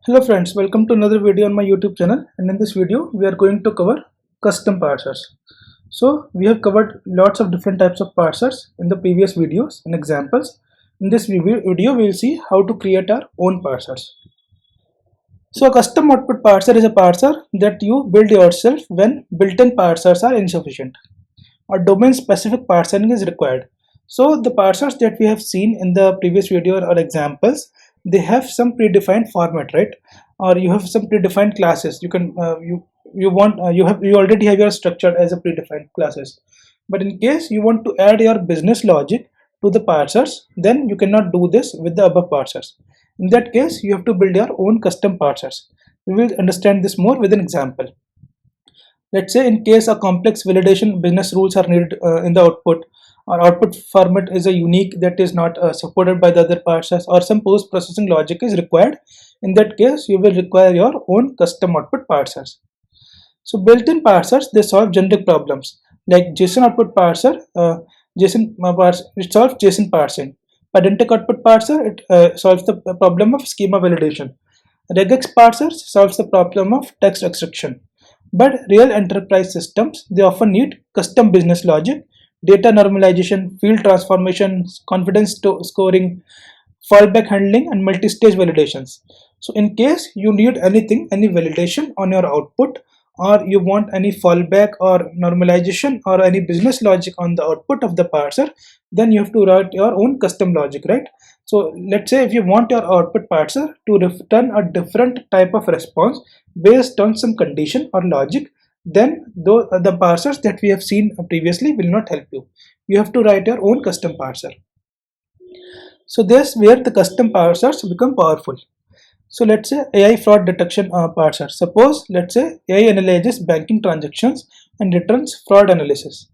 Hello friends, welcome to another video on my YouTube channel, and in this video we are going to cover custom parsers. So we have covered lots of different types of parsers in the previous videos and examples. In this video we will see how to create our own parsers. So a custom output parser is a parser that you build yourself when built-in parsers are insufficient or domain specific parsing is required. So the parsers that we have seen in the previous video or examples, they have some predefined format, right? Or you have some predefined classes. You can you already have your structure as a predefined classes. But in case you want to add your business logic to the parsers, then you cannot do this with the above parsers. In that case, you have to build your own custom parsers. We will understand this more with an example. Let's say in case a complex validation business rules are needed in the output, or output format is a unique that is not supported by the other parsers, or some post-processing logic is required. In that case, you will require your own custom output parsers. So built-in parsers, they solve generic problems like JSON output parser, it solves JSON parsing. Pedantic output parser, it solves the problem of schema validation. Regex parser solves the problem of text extraction. But real enterprise systems, they often need custom business logic, data normalization, field transformations, confidence scoring, fallback handling, and multi-stage validations. So in case you need anything, any validation on your output, or you want any fallback or normalization or any business logic on the output of the parser, then you have to write your own custom logic, right? So let's say if you want your output parser to return a different type of response based on some condition or logic, then the parsers that we have seen previously will not help you. You have to write your own custom parser. So this where the custom parsers become powerful. So let's say AI fraud detection parser. Suppose let's say AI analyzes banking transactions and returns fraud analysis.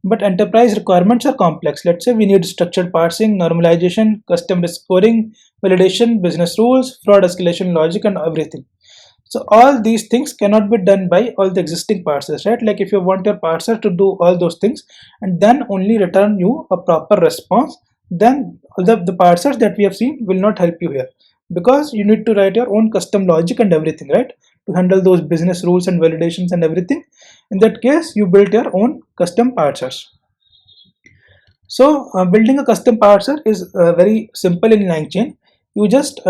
But enterprise requirements are complex. Let's say we need structured parsing, normalization, custom risk scoring, validation, business rules, fraud escalation logic, and everything. So all these things cannot be done by all the existing parsers, right? Like if you want your parser to do all those things and then only return you a proper response, then the parsers that we have seen will not help you here, because you need to write your own custom logic and everything, right, to handle those business rules and validations and everything. In that case, you build your own custom parsers. So building a custom parser is very simple in LangChain. You just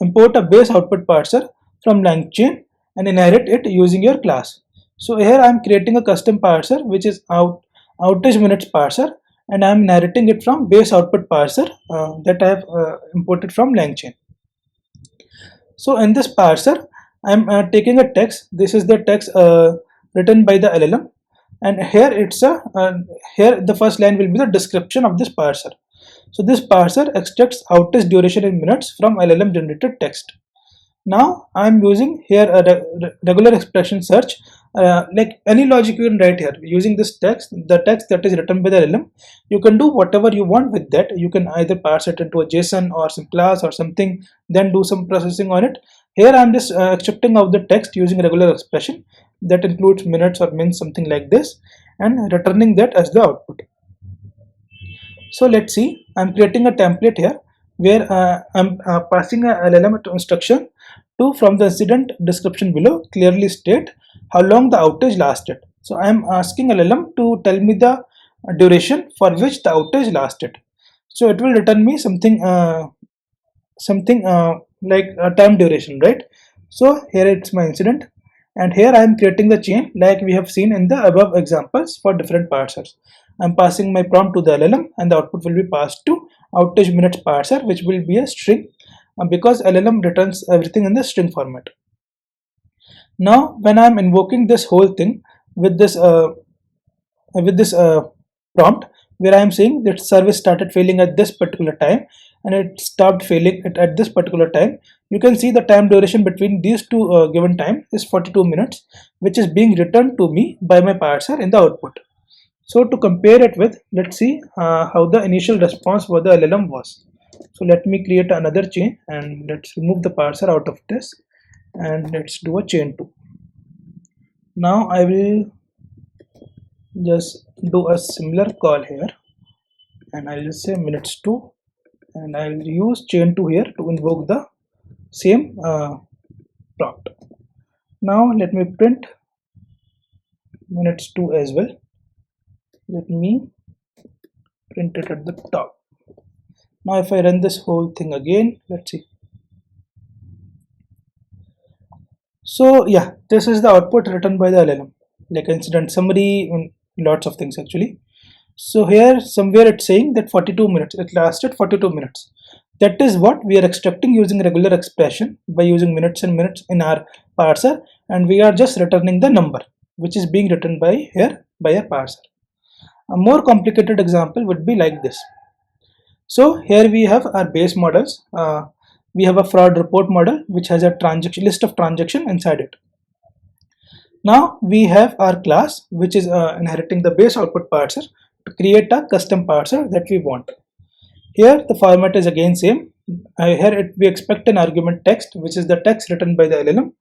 import a base output parser from LangChain and inherit it using your class. So here I am creating a custom parser which is outage minutes parser, and I am inheriting it from base output parser that I have imported from LangChain. So in this parser, I am taking a text. This is the text written by the LLM, and here it's a here the first line will be the description of this parser. So this parser extracts outage duration in minutes from LLM generated text. Now I am using here a regular expression search, like any logic you can write here using this text, the text that is written by the LLM. You can do whatever you want with that. You can either parse it into a JSON or some class or something, then do some processing on it. Here I am just extracting out the text using regular expression that includes minutes or mins, something like this, and returning that as the output. So let's see, I'm creating a template here where I'm passing a LLM instruction to, from the incident description below, clearly state how long the outage lasted. So I'm asking LLM to tell me the duration for which the outage lasted. So it will return me something like a time duration, right? So here it's my incident, and here I am creating the chain like we have seen in the above examples for different parsers. I'm passing my prompt to the LLM, and the output will be passed to outage minutes parser, which will be a string because LLM returns everything in the string format. Now when I'm invoking this whole thing with this prompt where I am saying that service started failing at this particular time and it stopped failing at this particular time, you can see the time duration between these two given time is 42 minutes, which is being returned to me by my parser in the output. So to compare it with, let's see how the initial response for the LLM was. So let me create another chain and let's remove the parser out of this and let's do a chain 2. Now I will just do a similar call here and I will say minutes 2, and I will use chain 2 here to invoke the same prompt. Now let me print minutes 2 as well. Let me print it at the top. Now if I run this whole thing again, let's see. So yeah, this is the output written by the LLM, like incident summary and lots of things actually. So here somewhere it's saying that 42 minutes, it lasted 42 minutes. That is what we are extracting using regular expression by using minutes and minutes in our parser, and we are just returning the number which is being written by here by a parser. A more complicated example would be like this. So here we have our base models. We have a fraud report model which has a transaction list of transaction inside it. Now we have our class which is inheriting the base output parser to create a custom parser that we want. Here the format is again same. Here we expect an argument text, which is the text written by the LLM.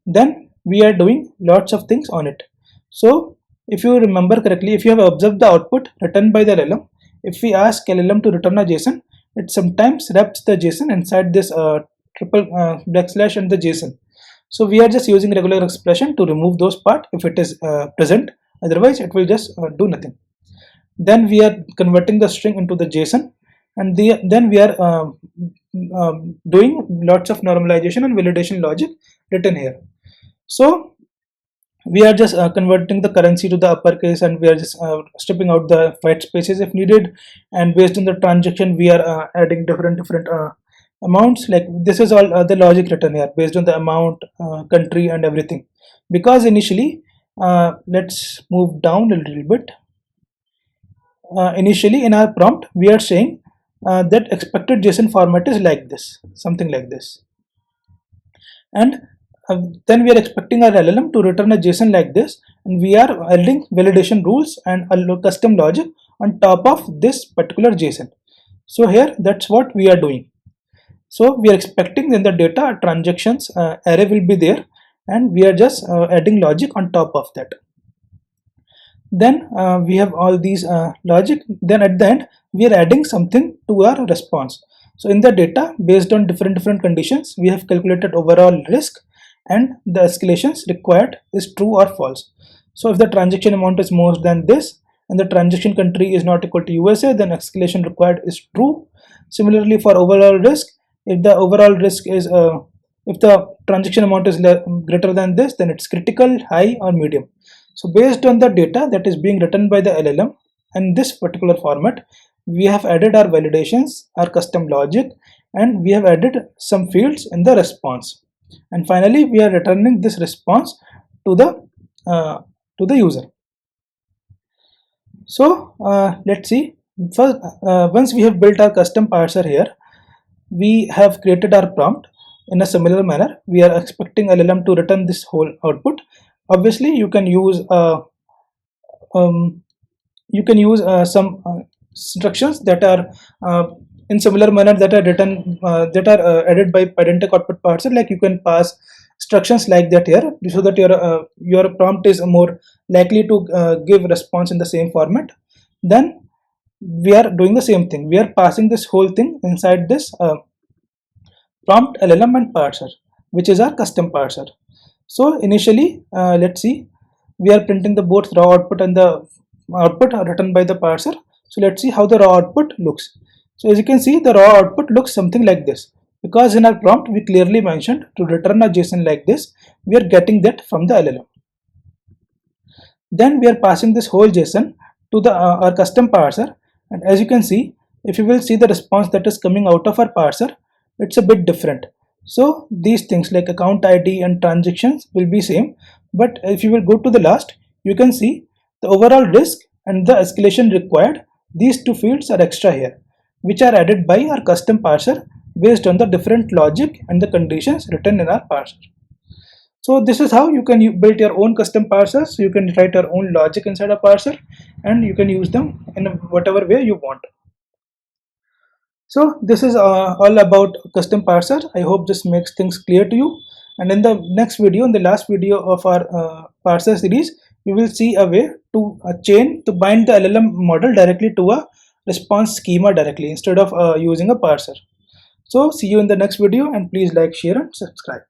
Then we are doing lots of things on it. So if you remember correctly, if you have observed the output written by the LLM, if we ask LLM to return a JSON, it sometimes wraps the JSON inside this triple backslash and the JSON. So we are just using regular expression to remove those part if it is present. Otherwise, it will just do nothing. Then we are converting the string into the JSON, and then we are doing lots of normalization and validation logic written here. So we are just converting the currency to the uppercase, and we are just stripping out the white spaces if needed, and based on the transaction we are adding different amounts. Like this is all the logic written here based on the amount, country and everything. Because initially let's move down a little bit. Initially in our prompt we are saying that expected JSON format is like this, something like this, and then we are expecting our LLM to return a JSON like this, and we are adding validation rules and a custom logic on top of this particular JSON. So here that's what we are doing. So we are expecting in the data transactions array will be there, and we are just adding logic on top of that. Then we have all these logic. Then at the end we are adding something to our response. So in the data, based on different conditions, we have calculated overall risk, and the escalations required is true or false. So if the transaction amount is more than this and the transaction country is not equal to USA, then escalation required is true. Similarly for overall risk, if the overall risk is if the transaction amount is greater than this, then it's critical, high or medium. So based on the data that is being written by the LLM in this particular format, we have added our validations, our custom logic, and we have added some fields in the response. And finally we are returning this response to the user. So let's see. First, once we have built our custom parser here, we have created our prompt in a similar manner. We are expecting LLM to return this whole output. Obviously you can use some instructions that are in similar manner that are written added by Pydantic output parser. Like you can pass instructions like that here, so that your prompt is more likely to give response in the same format. Then we are doing the same thing. We are passing this whole thing inside this prompt LLM and parser, which is our custom parser. So initially let's see, we are printing the both raw output and the output are written by the parser. So let's see how the raw output looks. So as you can see, the raw output looks something like this, because in our prompt we clearly mentioned to return a JSON like this. We are getting that from the LLM. Then we are passing this whole JSON to the our custom parser, and as you can see, if you will see the response that is coming out of our parser, it's a bit different. So these things like account ID and transactions will be same, but if you will go to the last, you can see the overall risk and the escalation required. These two fields are extra here, which are added by our custom parser based on the different logic and the conditions written in our parser. So this is how you can build your own custom parsers. You can write your own logic inside a parser, and you can use them in whatever way you want. So this is all about custom parser. I hope this makes things clear to you. And in the next video, in the last video of our parser series, we will see a way to bind the LLM model directly to a response schema directly instead of using a parser. So see you in the next video, and please like, share and subscribe.